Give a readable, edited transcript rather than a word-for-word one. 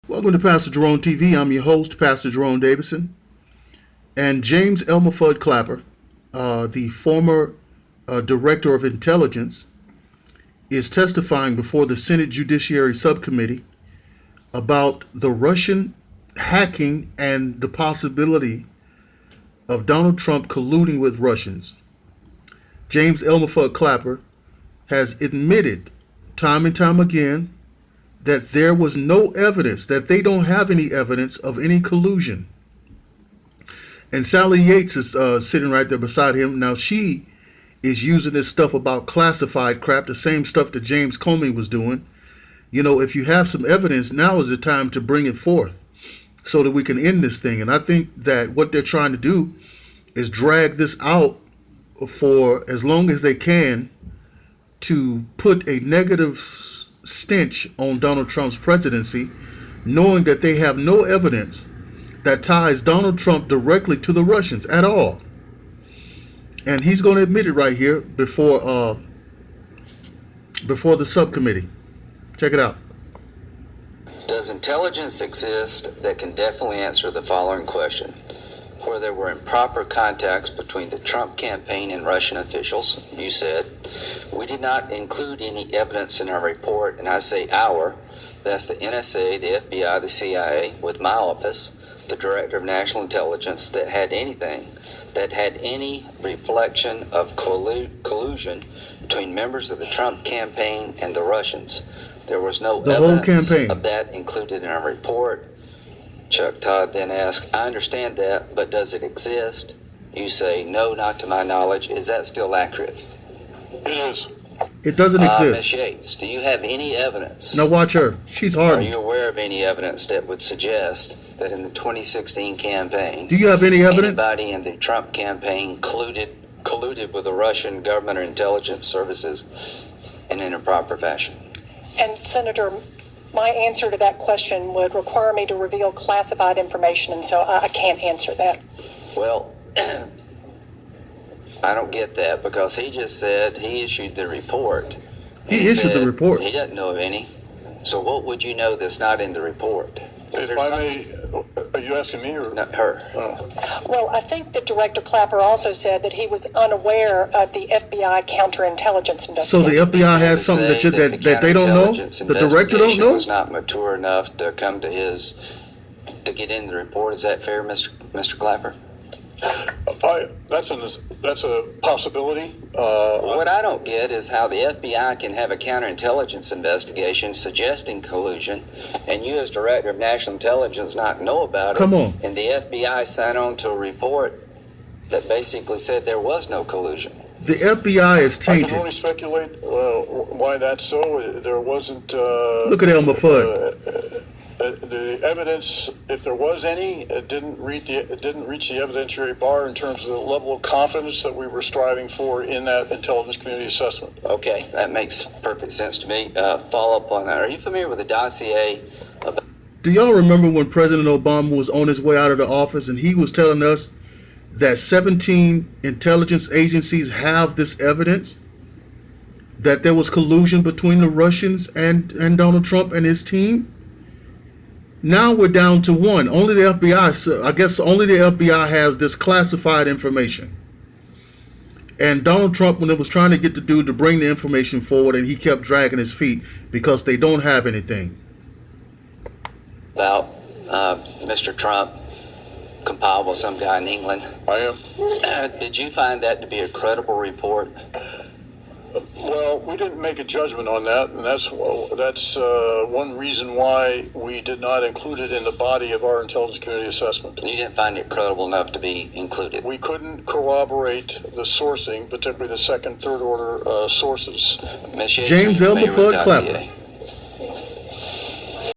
Welcome to Pastor Jerome TV. I'm your host, Pastor Jerome Davison. And James Elmer Fudd Clapper, the former Director of Intelligence, is testifying before the Senate Judiciary Subcommittee about the Russian hacking and the possibility of Donald Trump colluding with Russians. James Elmer Fudd Clapper has admitted time and time again that there was no evidence, that they don't have any evidence of any collusion. And Sally Yates is sitting right there beside him. Now she is using this stuff about classified crap, the same stuff that James Comey was doing. You know, if you have some evidence, now is the time to bring it forth so that we can end this thing. And I think that what they're trying to do is drag this out for as long as they can to put a negative stench on Donald Trump's presidency, knowing that they have no evidence that ties Donald Trump directly to the Russians at all. And he's going to admit it right here before the subcommittee. Check it out. Does intelligence exist that can definitely answer the following question? Where there were improper contacts between the Trump campaign and Russian officials, you said. We did not include any evidence in our report, and I say our, that's the NSA, the FBI, the CIA, with my office, the Director of National Intelligence, that had any reflection of collusion between members of the Trump campaign and the Russians. There was no evidence of that included in our report. Chuck Todd then asked, I understand that, but does it exist? You say, no, not to my knowledge. Is that still accurate? It is. It doesn't exist. Ms. Yates, do you have any evidence? Now watch her. She's Are hardened. you aware of any evidence that would suggest that in the 2016 campaign, Do you have any evidence? anybody in the Trump campaign colluded with the Russian government or intelligence services in an improper fashion? And Senator, my answer to that question would require me to reveal classified information, and so I can't answer that. Well, I don't get that, because he just said he issued the report. He issued the report. He doesn't know of any. So what would you know that's not in the report? If I may, are you asking me or? No, her. Well, I think that Director Clapper also said that he was unaware of the FBI counterintelligence investigation. So the FBI has something that they don't know? The director don't know? Was not mature enough to come to get in the report. Is that fair, Mr. Clapper? That's a possibility. What I don't get is how the FBI can have a counterintelligence investigation suggesting collusion, and you as Director of National Intelligence not know about it. Come on. And the FBI signed on to a report that basically said there was no collusion. The FBI is I can tainted. only speculate why that's so. There wasn't. Look at Elmer Fudd. The evidence, if there was any, it didn't reach the evidentiary bar in terms of the level of confidence that we were striving for in that intelligence community assessment. Okay, that makes perfect sense to me. Follow up on that. Are you familiar with the dossier of Do y'all remember when President Obama was on his way out of the office and he was telling us that 17 intelligence agencies have this evidence that there was collusion between the Russians and Donald Trump and his team? Now we're down to one. Only the FBI, so I guess only the FBI has this classified information. And Donald Trump, when it was trying to get the dude to bring the information forward, and he kept dragging his feet because they don't have anything. about Mr. Trump compiled with some guy in England. I am. Did you find that to be a credible report? Well, we didn't make a judgment on that, and that's one reason why we did not include it in the body of our intelligence community assessment. You didn't find it credible enough to be included. We couldn't corroborate the sourcing, particularly the second, third order sources. Ms. Yates, James are you Elmer familiar with Fudd the Clapper. dossier?